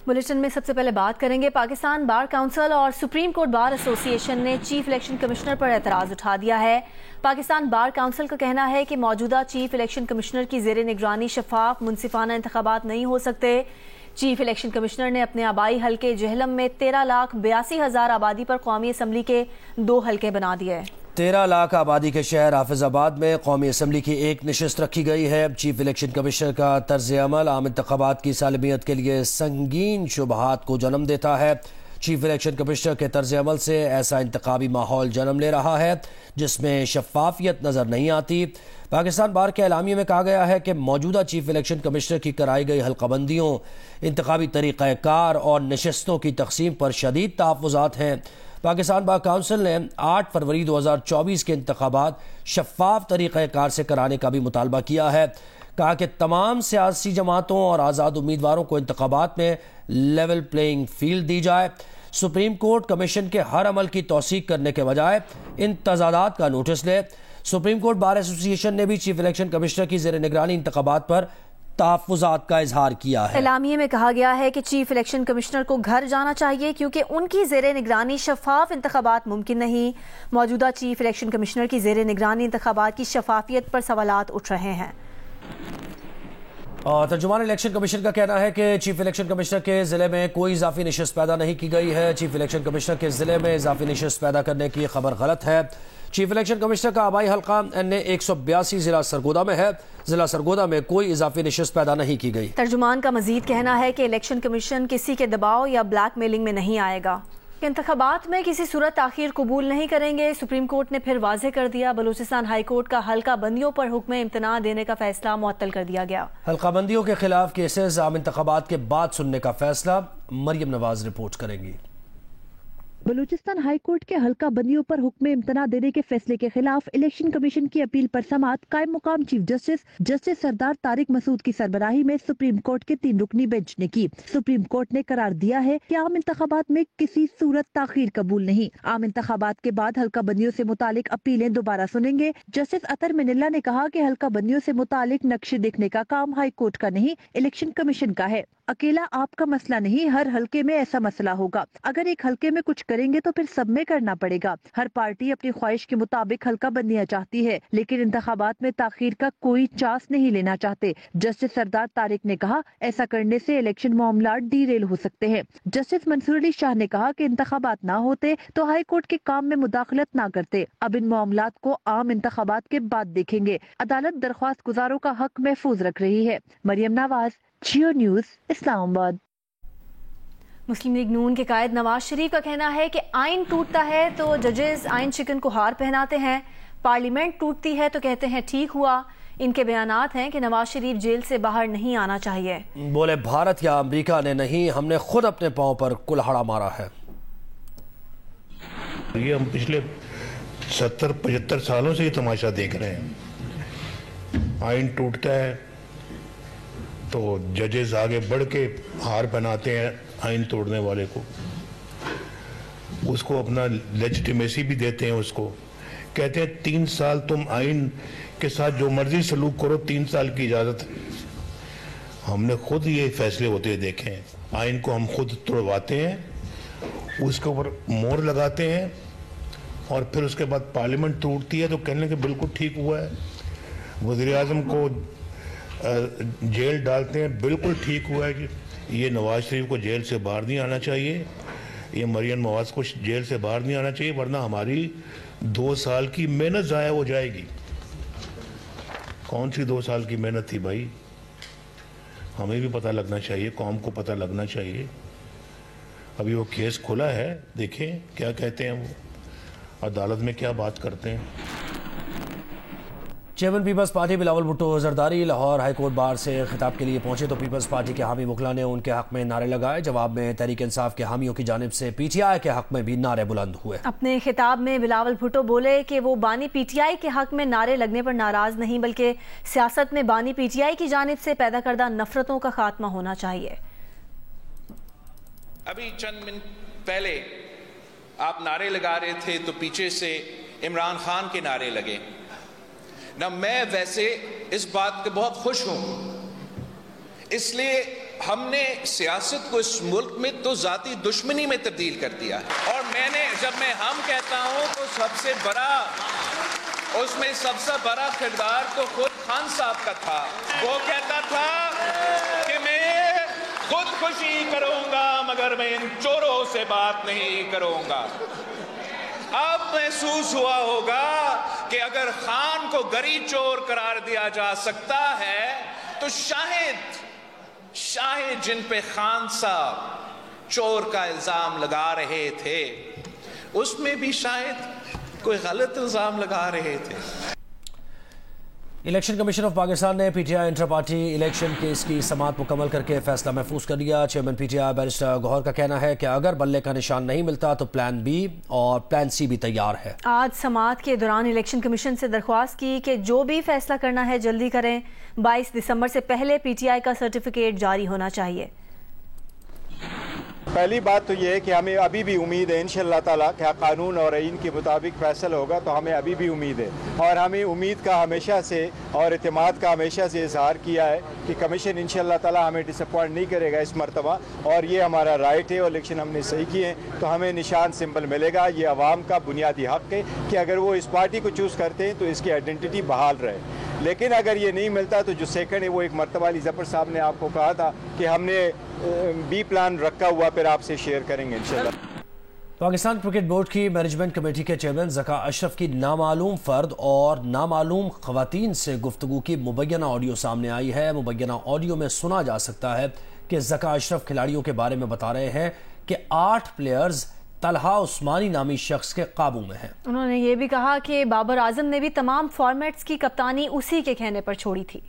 Bulletin میں سب سے پہلے بات کریں گے پاکستان بار کونسل اور سپریم کورٹ بار ایسوسی ایشن نے چیف الیکشن کمشنر پر اعتراض اٹھا دیا ہے۔ پاکستان بار کونسل کا کہنا ہے کہ موجودہ چیف الیکشن کمشنر کی زیر نگرانی شفاف منصفانہ انتخابات نہیں ہو سکتے۔ چیف الیکشن کمشنر نے اپنے آبائی حلقے جہلم میں 13,82,000 آبادی پر قومی اسمبلی کے 2 حلقے بنا دیے۔ 13 لاکھ آبادی کے شہر حافظ آباد میں قومی اسمبلی کی ایک نشست رکھی گئی ہے۔ چیف الیکشن کمشنر کا طرز عمل عام انتخابات کی سالمیت کے لیے سنگین شبہات کو جنم دیتا ہے۔ چیف الیکشن کمشنر کے طرز عمل سے ایسا انتخابی ماحول جنم لے رہا ہے جس میں شفافیت نظر نہیں آتی۔ پاکستان بار کے اعلامیے میں کہا گیا ہے کہ موجودہ چیف الیکشن کمشنر کی کرائی گئی حلقہ بندیوں، انتخابی طریقہ کار اور نشستوں کی تقسیم پر شدید تحفظات ہیں۔ پاکستان بار کونسل نے 8 فروری 2024 کے انتخابات شفاف طریقہ کار سے کرانے کا بھی مطالبہ کیا ہے۔ کہا کہ تمام سیاسی جماعتوں اور آزاد امیدواروں کو انتخابات میں لیول پلینگ فیلڈ دی جائے۔ سپریم کورٹ کمیشن کے ہر عمل کی توثیق کرنے کے بجائے ان تضادات کا نوٹس لے۔ سپریم کورٹ بار ایسوسی ایشن نے بھی چیف الیکشن کمشنر کی زیر نگرانی انتخابات پر تحفظات کا اظہار کیا ہے۔ اعلامیے میں کہا گیا ہے کہ چیف الیکشن کمشنر کو گھر جانا چاہیے کیونکہ ان کی زیر نگرانی شفاف انتخابات ممکن نہیں۔ موجودہ چیف الیکشن کمشنر کی زیر نگرانی انتخابات کی شفافیت پر سوالات اٹھ رہے ہیں۔ اور ترجمان الیکشن کمیشن کا کہنا ہے کہ چیف الیکشن کمشنر کے ضلع میں کوئی اضافی نشست پیدا نہیں کی گئی ہے۔ چیف الیکشن کمشنر کے ضلع میں اضافی نشست پیدا کرنے کی خبر غلط ہے۔ چیف الیکشن کمشنر کا آبائی حلقہ NA182 ضلع سرگودا میں ہے۔ ضلع سرگودا میں کوئی اضافی نشست پیدا نہیں کی گئی۔ ترجمان کا مزید کہنا ہے کہ الیکشن کمیشن کسی کے دباؤ یا بلیک میلنگ میں نہیں آئے گا۔ انتخابات میں کسی صورت تاخیر قبول نہیں کریں گے۔ سپریم کورٹ نے پھر واضح کر دیا، بلوچستان ہائی کورٹ کا حلقہ بندیوں پر حکم امتناع دینے کا فیصلہ معطل کر دیا گیا۔ حلقہ بندیوں کے خلاف کیسز عام انتخابات کے بعد سننے کا فیصلہ، مریم نواز رپورٹ کریں گی۔ بلوچستان ہائی کورٹ کے حلقہ بندیوں پر حکم امتناع دینے کے فیصلے کے خلاف الیکشن کمیشن کی اپیل پر سماعت قائم مقام چیف جسٹس سردار طارق مسعود کی سربراہی میں سپریم کورٹ کے 3 رکنی بینچ نے کی۔ سپریم کورٹ نے قرار دیا ہے کہ عام انتخابات میں کسی صورت تاخیر قبول نہیں۔ عام انتخابات کے بعد حلقہ بندیوں سے متعلق اپیلیں دوبارہ سنیں گے۔ جسٹس اطہر منلہ نے کہا کہ حلقہ بندیوں سے متعلق نقشے دیکھنے کا کام ہائی کورٹ کا نہیں، الیکشن کمیشن کا ہے۔ اکیلا آپ کا مسئلہ نہیں، ہر حلقے میں ایسا مسئلہ ہوگا۔ اگر ایک حلقے میں کچھ کریں گے تو پھر سب میں کرنا پڑے گا۔ ہر پارٹی اپنی خواہش کے مطابق حلقہ بندیاں چاہتی ہے، لیکن انتخابات میں تاخیر کا کوئی چانس نہیں لینا چاہتے۔ جسٹس سردار طارق نے کہا ایسا کرنے سے الیکشن معاملات ڈی ریل ہو سکتے ہیں۔ جسٹس منصور علی شاہ نے کہا کہ انتخابات نہ ہوتے تو ہائی کورٹ کے کام میں مداخلت نہ کرتے، اب ان معاملات کو عام انتخابات کے بعد دیکھیں گے۔ عدالت درخواست گزاروں کا حق محفوظ رکھ رہی ہے۔ مریم نواز، جیو نیوز، اسلام آباد۔ مسلم لیگ نون کے قائد نواز شریف کا کہنا ہے کہ آئین ٹوٹتا ہے تو ججز آئین شکن کو ہار پہناتے ہیں، پارلیمنٹ ٹوٹتی ہے تو کہتے ہیں ٹھیک ہوا۔ ان کے بیانات ہیں کہ نواز شریف جیل سے باہر نہیں آنا چاہیے۔ بولے بھارت یا امریکہ نے نہیں، ہم نے خود اپنے پاؤں پر کلہاڑا مارا ہے۔ یہ ہم پچھلے 70-75 سالوں سے یہ تماشا دیکھ رہے ہیں۔ آئین ٹوٹتا ہے تو ججز آگے بڑھ کے ہار پہناتے ہیں آئین توڑنے والے کو، اس کو اپنا لیجیٹیمیسی بھی دیتے ہیں، اس کو کہتے ہیں 3 سال تم آئین کے ساتھ جو مرضی سلوک کرو، 3 سال کی اجازت۔ ہم نے خود یہ فیصلے ہوتے دیکھے ہیں، آئین کو ہم خود توڑواتے ہیں، اس کے اوپر مور لگاتے ہیں، اور پھر اس کے بعد پارلیمنٹ ٹوٹتی ہے تو کہنے کہ بالکل ٹھیک ہوا ہے۔ وزیر اعظم کو جیل ڈالتے ہیں، بالکل ٹھیک ہوا ہے کہ یہ نواز شریف کو جیل سے باہر نہیں آنا چاہیے، یہ مریم نواز کو جیل سے باہر نہیں آنا چاہیے، ورنہ ہماری 2 سال کی محنت ضائع ہو جائے گی۔ کون سی 2 سال کی محنت تھی بھائی؟ ہمیں بھی پتہ لگنا چاہیے، قوم کو پتہ لگنا چاہیے۔ ابھی وہ کیس کھلا ہے، دیکھیں کیا کہتے ہیں وہ، عدالت میں کیا بات کرتے ہیں۔ Chairman peoples party Bilawal Bhutto Zardari Lahore high court bar سے خطاب کے لیے پہنچے تو پیپلز پارٹی کے حامی وکلاء نے ان کے حق میں نعرے لگائے۔ جواب میں تحریک انصاف کے حامیوں کی جانب سے پی ٹی آئی کے حق میں بھی نعرے بلند ہوئے۔ اپنے خطاب میں بلاول بھٹو بولے کہ وہ بانی پی ٹی آئی کے حق میں نعرے لگنے پر ناراض نہیں، بلکہ سیاست میں بانی پی ٹی آئی کی جانب سے پیدا کردہ نفرتوں کا خاتمہ ہونا چاہیے۔ ابھی چند منٹ پہلے آپ نعرے لگا رہے تھے تو پیچھے سے عمران خان کے نعرے لگے نہ۔ میں ویسے اس بات کے بہت خوش ہوں، اس لیے ہم نے سیاست کو اس ملک میں تو ذاتی دشمنی میں تبدیل کر دیا ہے. اور جب میں ہم کہتا ہوں تو اس میں سب سے بڑا کردار تو خود خان صاحب کا تھا. وہ کہتا تھا کہ میں خود خوشی کروں گا مگر میں ان چوروں سے بات نہیں کروں گا. اب محسوس ہوا ہوگا کہ اگر خان کو گری چور قرار دیا جا سکتا ہے تو شاید جن پہ خان صاحب چور کا الزام لگا رہے تھے اس میں بھی شاید کوئی غلط الزام لگا رہے تھے. الیکشن کمیشن آف پاکستان نے P T I inter party election case کی سماعت مکمل کر کے فیصلہ محفوظ کر دیا. Chairman P T I barrister Gohar کا کہنا ہے کہ اگر بلے کا نشان نہیں ملتا تو پلان بی اور پلان سی بھی تیار ہے. آج سماعت کے دوران الیکشن کمیشن سے درخواست کی کہ جو بھی فیصلہ کرنا ہے جلدی کریں. 22 دسمبر سے پہلے پی ٹی آئی کا سرٹیفکیٹ جاری ہونا چاہیے. پہلی بات تو یہ ہے کہ ہمیں ابھی بھی امید ہے انشاءاللہ تعالیٰ کہ قانون اور آئین کے مطابق فیصلہ ہوگا, تو ہمیں ابھی بھی امید ہے اور ہمیں امید کا ہمیشہ سے اور اعتماد کا ہمیشہ سے اظہار کیا ہے کہ کمیشن انشاءاللہ تعالیٰ ہمیں ڈس اپوائنٹ نہیں کرے گا اس مرتبہ, اور یہ ہمارا رائٹ ہے اور الیکشن ہم نے صحیح کیے ہیں تو ہمیں نشان سمبل ملے گا. یہ عوام کا بنیادی حق ہے کہ اگر وہ اس پارٹی کو چوز کرتے ہیں تو اس کی آئیڈینٹی بحال رہے. لیکن اگر یہ نہیں ملتا تو جو سیکنڈ ہے وہ ایک مرتبہ علی ظفر صاحب نے آپ کو کہا تھا کہ ہم نے بی پلان رکھا ہوا پھر آپ سے شیئر کریں گے انشاءاللہ. پاکستان کرکٹ بورڈ کی مینجمنٹ کمیٹی کے چیئرمین ذکا اشرف کی نامعلوم فرد اور نامعلوم خواتین سے گفتگو کی مبینہ آڈیو سامنے آئی ہے. مبینہ آڈیو میں سنا جا سکتا ہے کہ ذکا اشرف کھلاڑیوں کے بارے میں بتا رہے ہیں کہ 8 پلیئرز طلحہ عثمانی نامی شخص کے قابو میں ہیں. انہوں نے یہ بھی کہا کہ بابر اعظم نے بھی تمام فارمیٹس کی کپتانی اسی کے کہنے پر چھوڑی تھی.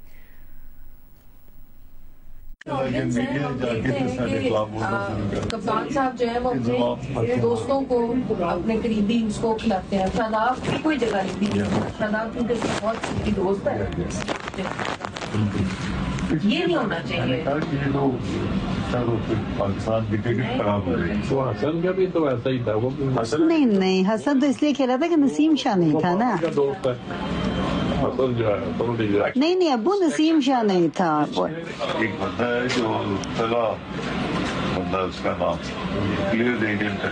کپتان صاحب جو ہے وہ اپنے دوستوں کو اپنے قریبی اس کو کھلاتے ہیں. شاداب کی کوئی جگہ نہیں دی. شاداب کیونکہ بہت سچی دوست ہے. یہ نہیں ہونا چاہیے. پاکستان کی کرکٹ خراب ہو رہی ہے. حسن کا بھی تو ایسا ہی تھا. نہیں حسن تو اس لیے کھیلا تھا کہ نسیم شاہ نہیں تھا نا. نہیں ابو نسیم شاہ نہیں تھا. ایک بندہ ہے جو طلحہ بندہ اس کا نام پلیئر ایجنٹ ہے.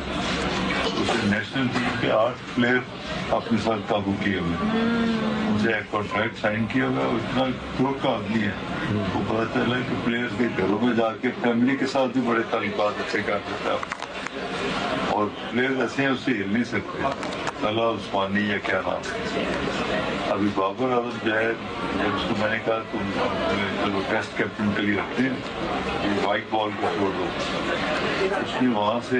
اسے نیشنل ٹیم کے 8 پلیئر اپنے ساتھ قابو کیے ہوئے. اسے ایک کانٹریکٹ سائن کیا ہوا. اتنا گروہ کا آدمی ہے. وہ پتا چلا کہ پلیئرز کے گھروں میں جا کے فیملی کے ساتھ بھی بڑے تعلقات اچھے کر دیتا ہے. اور پلیئرز ایسے ہیں اس سے ہل نہیں سکتے. طلحہ عثمانی یا کیا نام ہے. ابھی بابر اعظم جو ہے جب اس کو میں نے کہا تم چلو ٹیسٹ کیپٹن کے لیے رکھتے ہیں وائٹ بال کو چھوڑ دو. اس نے وہاں سے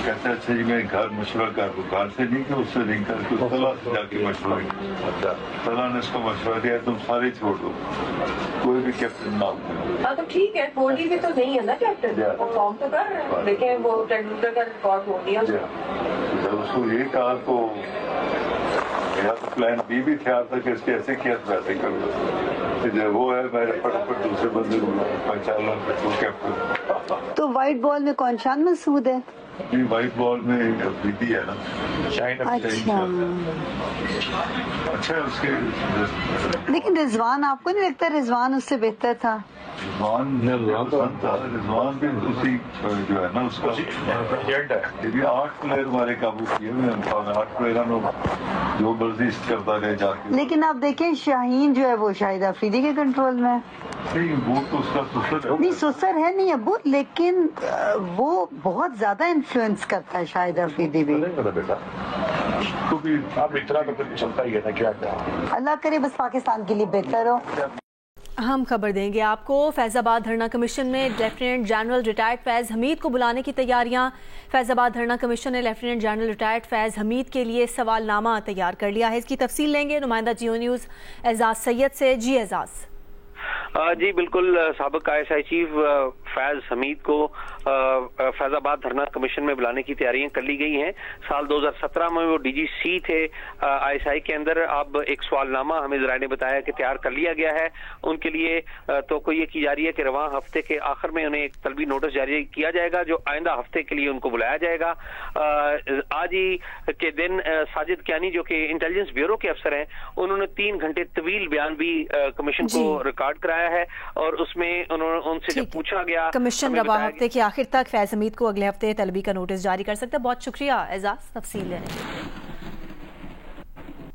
کہتا ہے اچھا جی میں گھر مشورہ کر دوں. گھر سے نہیں کہ اس سے نہیں کر کے طلحہ سے جا کے مشورہ کیا. طلحہ نے اس کو مشورہ دیا تم سارے چھوڑ دو, کوئی بھی کیپٹن نہ ہو. تو ٹھیک ہے کوہلی بھی تو نہیں ہے نا کیپٹن. وہ فارم تو کر رہے ہیں لیکن وہ ٹینڈولکر کا ریکارڈ ہو گیا. جب اس کو یہ کہا تو میرا تو پلان بی بھی خیال تھا کہ اس کے ایسے کیا تو ویسے کر لو. جب وہ ہے میں فٹافٹ دوسرے بندے کو پہچان کیپٹن. تو وائٹ بال میں کون شان مسعود ہے؟ نہیں وائٹ بال میں بیدی ہے نا. اچھا اس کے لیکن رضوان آپ کو نہیں لگتا رضوان اس سے بہتر تھا؟ رضوان بھی اسی جو ہے نا اس کا یہ بھی 8 پلیئر ہمارے قابو کیے ہوئے ہیں. 8 پلیئروں جو مرضی کرتا رہے جا کے. لیکن آپ دیکھیں شاہین جو ہے وہ شاہد آفریدی کے کنٹرول میں. نہیں وہ تو اس کا سسر ہے. نہیں سسر ہے نہیں ابو, لیکن وہ بہت زیادہ انفلوئنس کرتا ہے شاہد آفریدی بھی. بیٹا تو بھی اب اتنا تو پھر چلتا ہی ہے نا. کیا اللہ کرے بس پاکستان کے لیے بہتر ہو. ہم خبر دیں گے آپ کو. فیض آباد دھرنا کمیشن میں لیفٹیننٹ جنرل ریٹائرڈ فیض حمید کو بلانے کی تیاریاں. فیض آباد دھرنا کمیشن نے لیفٹیننٹ جنرل ریٹائرڈ فیض حمید کے لیے سوال نامہ تیار کر لیا ہے. اس کی تفصیل لیں گے نمائندہ جیو نیوز اعزاز سید سے. جی اعزاز. جی بالکل. سابق ISI چیف فیض حمید کو فیض آباد دھرنا کمیشن میں بلانے کی تیاریاں کر لی گئی ہیں. سال 2017 میں وہ DGC تھے ISI کے اندر. اب ایک سوال نامہ ہمیں ذرائع نے بتایا کہ تیار کر لیا گیا ہے ان کے لیے. تو یہ کی جا رہی ہے کہ رواں ہفتے کے آخر میں انہیں ایک طلبی نوٹس جاری کیا جائے گا جو آئندہ ہفتے کے لیے ان کو بلایا جائے گا. آج ہی کے دن ساجد کیانی جو کہ انٹیلیجنس بیورو کے افسر ہیں انہوں نے 3 گھنٹے طویل بیان بھی کمیشن کو ریکارڈ ریکارڈ کرایا ہے اور اس میں ان سے جب پوچھا گیا کمیشن رواں ہفتے کے آخر تک فیض حمید کو اگلے ہفتے طلبی کا نوٹس جاری کر سکتا ہے. بہت شکریہ اعزاز تفصیل دینے کے لیے.